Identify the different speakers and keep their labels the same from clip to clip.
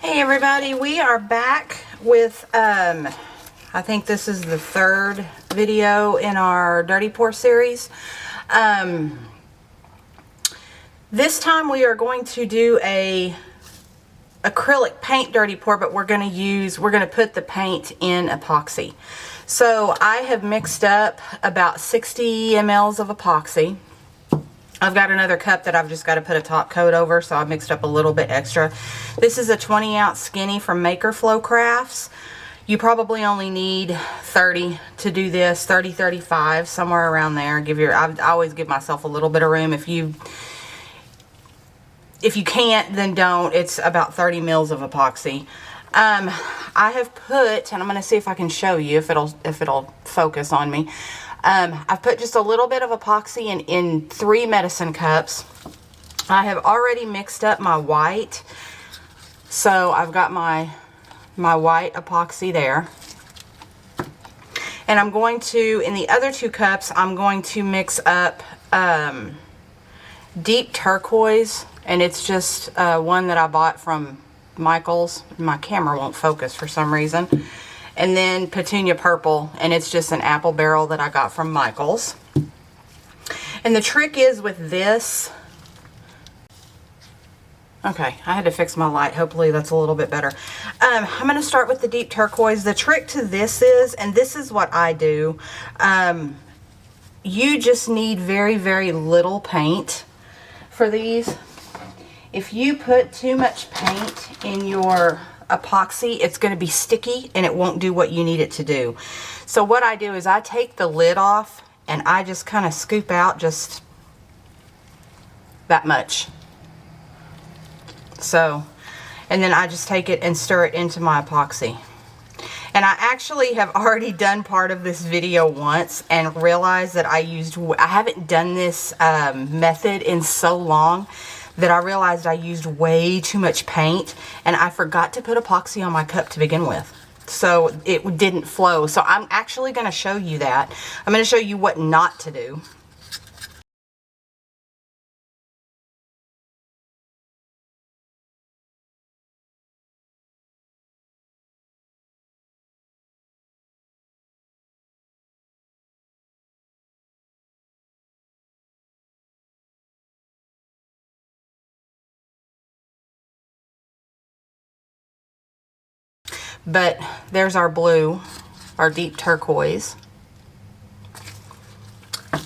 Speaker 1: Hey everybody, we are back with, I think this is the third video in our Dirty Pour series. This time we are going to do a acrylic paint dirty pour, but we're going to put the paint in epoxy. So I have mixed up about 60 mLs of epoxy. I've got another cup that I've just got to put a top coat over, so I mixed up a little bit extra. This is a 20-ounce skinny from Maker Flow Crafts. You probably only need 30 to do this, 30, 35, somewhere around there. I always give myself a little bit of room. If you can't, then don't. It's about 30 mils of epoxy. I have put, and I'm going to see if I can show you if it'll focus on me. I've put just a little bit of epoxy in 3 medicine cups. I have already mixed up my white. So I've got my white epoxy there. And I'm going to, in the other 2 cups, I'm going to mix up deep turquoise. And it's just one that I bought from Michael's. My camera won't focus for some reason. And then petunia purple, and it's just an apple barrel that I got from Michael's. And the trick is with this, okay, I had to fix my light. Hopefully that's a little bit better. I'm going to start with the deep turquoise. The trick to this is, and this is what I do, you just need very, very little paint for these. If you put too much paint in your epoxy, it's going to be sticky and it won't do what you need it to do. So what I do is I take the lid off and I just kind of scoop out just that much. So, and then I just take it and stir it into my epoxy. And I actually have already done part of this video once and realized that I haven't done this method in so long that I realized I used way too much paint, and I forgot to put epoxy on my cup to begin with. So it didn't flow. So I'm actually going to show you that. I'm going to show you what not to do. But there's our blue, our deep turquoise.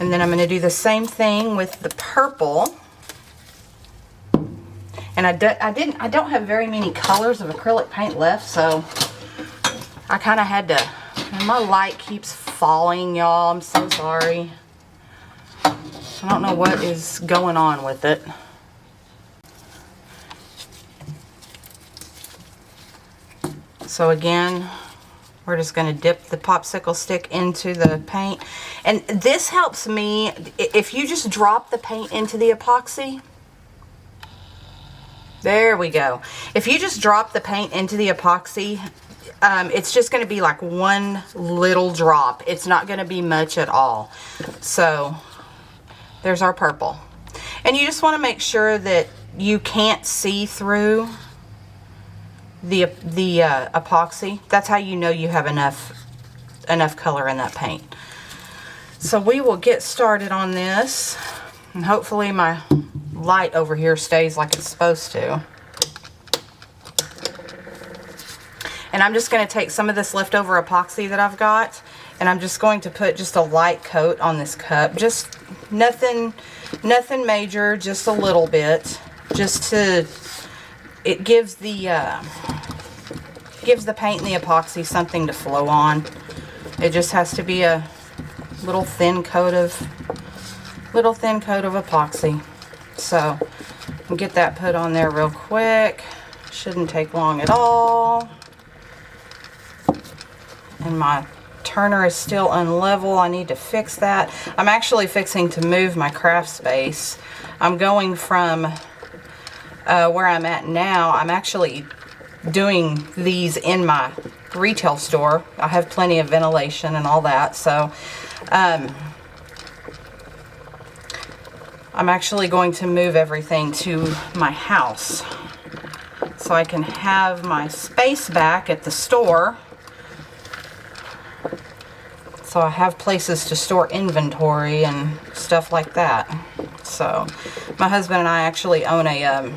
Speaker 1: And then I'm going to do the same thing with the purple. And I don't have very many colors of acrylic paint left, so I kind of had to, and my light keeps falling, y'all. I'm so sorry. I don't know what is going on with it. So again, we're just going to dip the popsicle stick into the paint. And this helps me, if you just drop the paint into the epoxy. There we go. If you just drop the paint into the epoxy, it's just going to be like one little drop. It's not going to be much at all. So there's our purple. And you just want to make sure that you can't see through the epoxy. That's how you know you have enough color in that paint. So we will get started on this, and hopefully my light over here stays like it's supposed to. And I'm just going to take some of this leftover epoxy that I've got, and I'm just going to put just a light coat on this cup. Just nothing major, just a little bit, just to, it gives the paint and the epoxy something to flow on. It just has to be a little thin coat of epoxy. So I'll get that put on there real quick. Shouldn't take long at all. And my turner is still unlevel. I need to fix that. I'm actually fixing to move my craft space. I'm going from where I'm at now. I'm actually doing these in my retail store. I have plenty of ventilation and all that, so I'm actually going to move everything to my house. so I can have my space back at the store. So I have places to store inventory and stuff like that. So my husband and I actually own a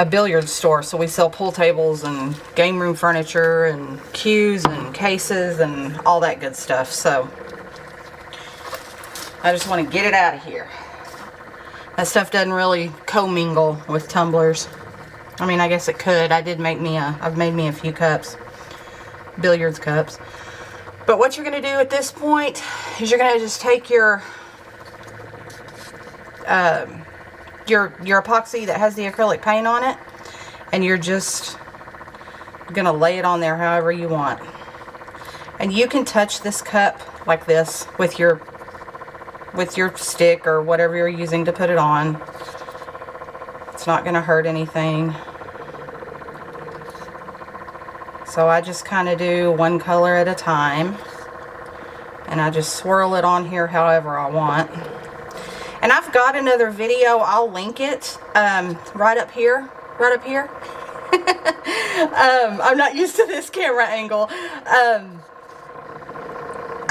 Speaker 1: billiard store, so we sell pool tables and game room furniture and cues and cases and all that good stuff. So I just want to get it out of here. That stuff doesn't really commingle with tumblers. I mean, I guess it could. I've made me a few cups, billiards cups. But what you're going to do at this point is you're going to just take your epoxy that has the acrylic paint on it, and you're just going to lay it on there however you want. And you can touch this cup like this with your stick or whatever you're using to put it on. It's not going to hurt anything. So I just kind of do one color at a time, and I just swirl it on here however I want. And I've got another video, I'll link it right up here. I'm not used to this camera angle. I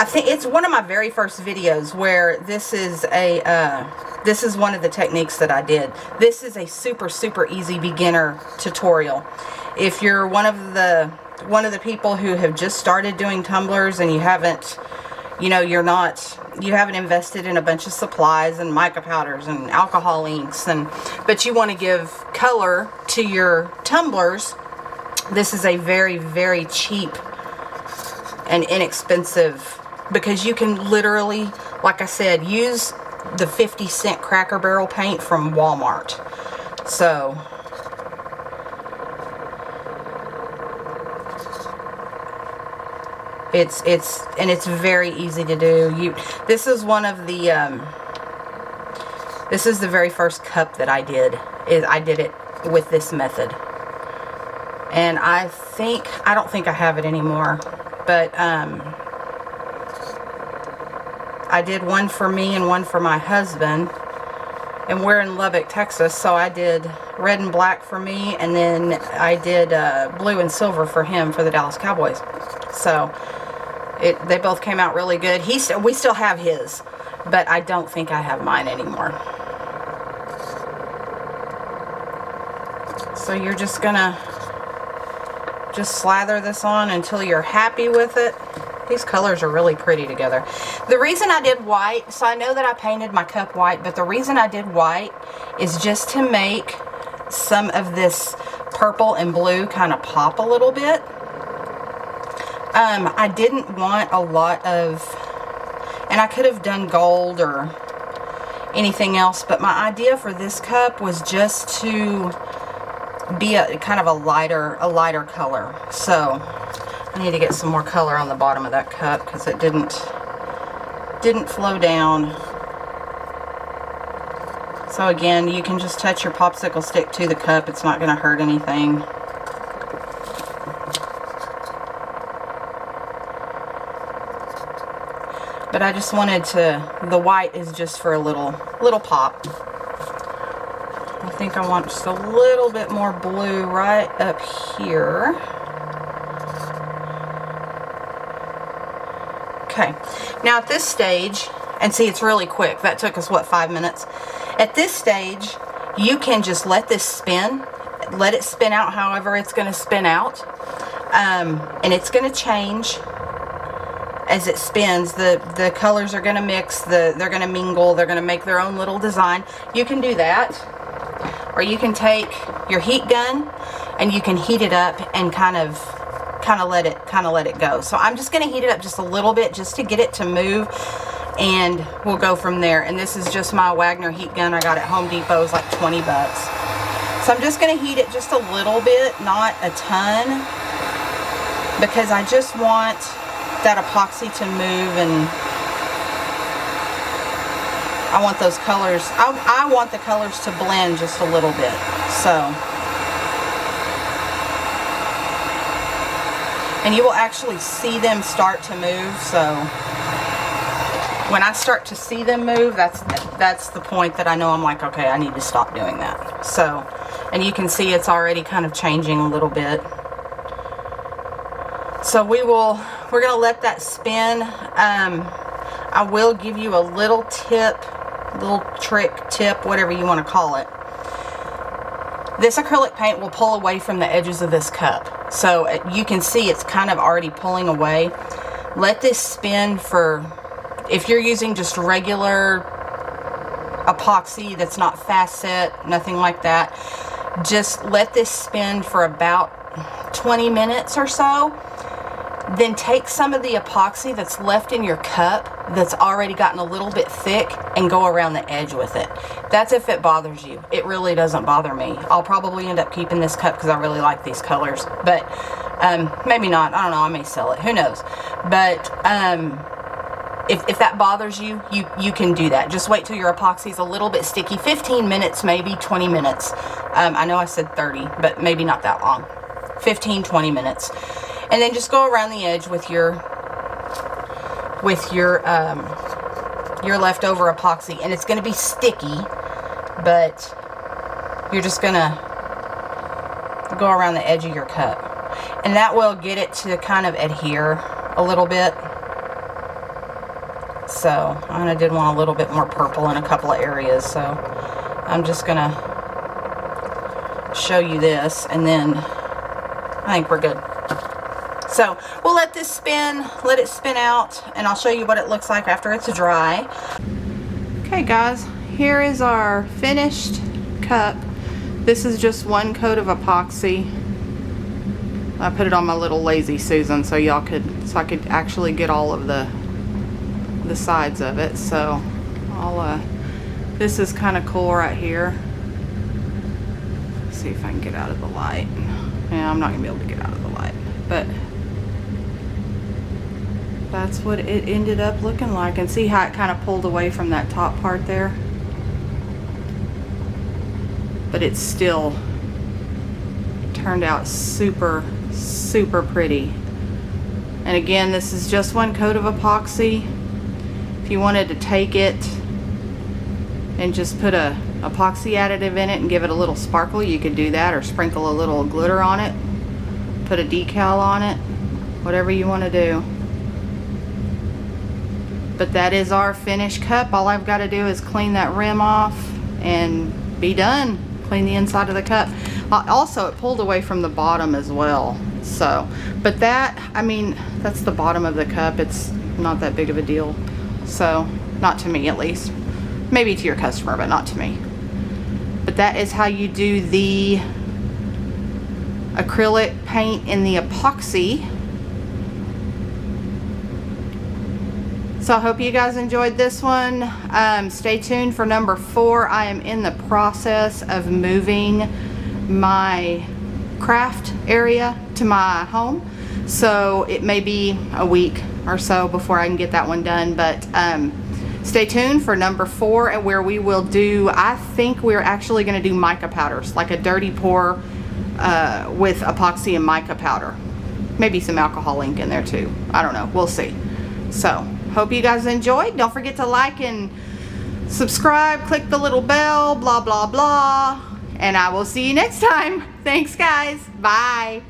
Speaker 1: think it's one of my very first videos where this is one of the techniques that I did. This is a super easy beginner tutorial. If you're one of the people who have just started doing tumblers and you haven't invested in a bunch of supplies and mica powders and alcohol inks, but you want to give color to your tumblers, this is a very cheap and inexpensive, because you can literally, like I said, use the 50-cent Cracker Barrel paint from Walmart. So it's very easy to do. This is one of the this is the very first cup that I did. I did it with this method, and I don't think I have it anymore, but I did one for me and one for my husband, and we're in Lubbock, Texas, so I did red and black for me, and then I did blue and silver for him for the Dallas Cowboys. So they both came out really good. We still have his, but I don't think I have mine anymore. So you're just gonna slather this on until you're happy with it. These colors are really pretty together. The reason I did white, so I know that I painted my cup white, but the reason I did white is just to make some of this purple and blue kind of pop a little bit. I didn't want a lot of, and I could have done gold or anything else, but my idea for this cup was just to be a kind of a lighter color. So I need to get some more color on the bottom of that cup because it didn't flow down. So again, you can just touch your popsicle stick to the cup. It's not going to hurt anything. But I just wanted the white is just for a little pop. I think I want just a little bit more blue right up here. Okay, now at this stage, and see, it's really quick. That took us, what, 5 minutes? At this stage, you can just let this spin. Let it spin out however it's going to spin out. And it's going to change as it spins. The colors are going to mix, they're going to mingle, they're going to make their own little design. You can do that, or you can take your heat gun and you can heat it up and kind of let it go. So I'm just going to heat it up just a little bit just to get it to move, and we'll go from there. And this is just my Wagner heat gun I got at Home Depot. It's like 20 bucks. So I'm just going to heat it just a little bit, not a ton, because I just want that epoxy to move, and I want those colors, I want the colors to blend just a little bit. So, and you will actually see them start to move. So when I start to see them move, that's the point that I know I'm like, okay, I need to stop doing that. So And you can see it's already kind of changing a little bit. So we're going to let that spin. I will give you a little tip, little trick, tip, whatever you want to call it. This acrylic paint will pull away from the edges of this cup. So you can see it's kind of already pulling away. Let this spin for, if you're using just regular epoxy that's not fast set, nothing like that, just let this spin for about 20 minutes or so. Then take some of the epoxy that's left in your cup that's already gotten a little bit thick and go around the edge with it. That's if it bothers you. It really doesn't bother me. I'll probably end up keeping this cup because I really like these colors, but maybe not. I don't know. I may sell it. Who knows? But if that bothers you, you can do that. Just wait till your epoxy is a little bit sticky. 15 minutes, maybe 20 minutes. I know I said 30, but maybe not that long. 15, 20 minutes. And then just go around the edge with your leftover epoxy, and it's going to be sticky, but you're just going to go around the edge of your cup, and that will get it to kind of adhere a little bit. So I did want a little bit more purple in a couple of areas, so I'm just going to show you this, and then I think we're good. So we'll let this spin, let it spin out, and I'll show you what it looks like after it's dry. Okay guys, here is our finished cup. This is just one coat of epoxy. I put it on my little Lazy Susan so I could actually get all of the sides of it. So this is kind of cool right here. Let's see if I can get out of the light. Yeah, I'm not gonna be able to get out of the light, but that's what it ended up looking like. And see how it kind of pulled away from that top part there? But it still turned out super, super pretty. And again, this is just one coat of epoxy. If you wanted to take it and just put a epoxy additive in it and give it a little sparkle, you could do that, or sprinkle a little glitter on it, put a decal on it, whatever you want to do. But that is our finished cup. All I've got to do is clean that rim off and be done. Clean the inside of the cup. Also, it pulled away from the bottom as well. So, but that, I mean, that's the bottom of the cup. It's not that big of a deal. So, not to me at least. Maybe to your customer, but not to me. But that is how you do the acrylic paint in the epoxy. So I hope you guys enjoyed this one. Stay tuned for number 4. I am in the process of moving my craft area to my home. So it may be a week or so before I can get that one done. But stay tuned for number 4, and where we will do, I think we're actually going to do mica powders, like a dirty pour with epoxy and mica powder. Maybe some alcohol ink in there too. I don't know. We'll see. So hope you guys enjoyed. Don't forget to like and subscribe. Click the little bell, blah, blah, blah. And I will see you next time. Thanks, guys. Bye.